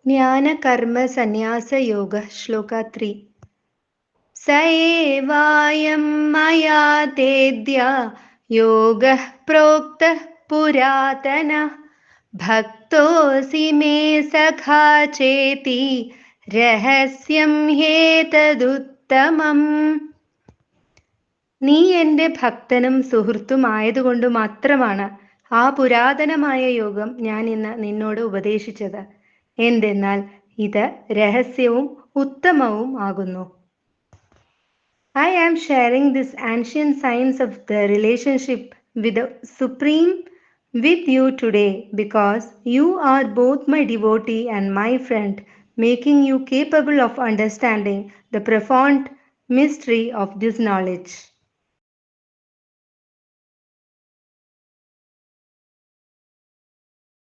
ज्ञानकर्मसन्न्यासयोगः श्लोक 3 स एवायं मया तेद्य योगः प्रोक्तः पुरातनः भक्तोऽसि मे सखा चेति രഹസ്യം ഹേതദുത്തമം. നീ എൻ്റെ ഭക്തനും സുഹൃത്തുമായതുകൊണ്ട് മാത്രമാണ് ആ പുരാതനമായ യോഗം ഞാൻ ഇന്ന് നിന്നോട് ഉപദേശിച്ചത്. എന്തെന്നാൽ ഇത് രഹസ്യവും ഉത്തമവും ആകുന്നു. I am sharing this ancient science of the relationship with the Supreme with you today because you are both my devotee and my friend, making you capable of understanding the profound mystery of this knowledge.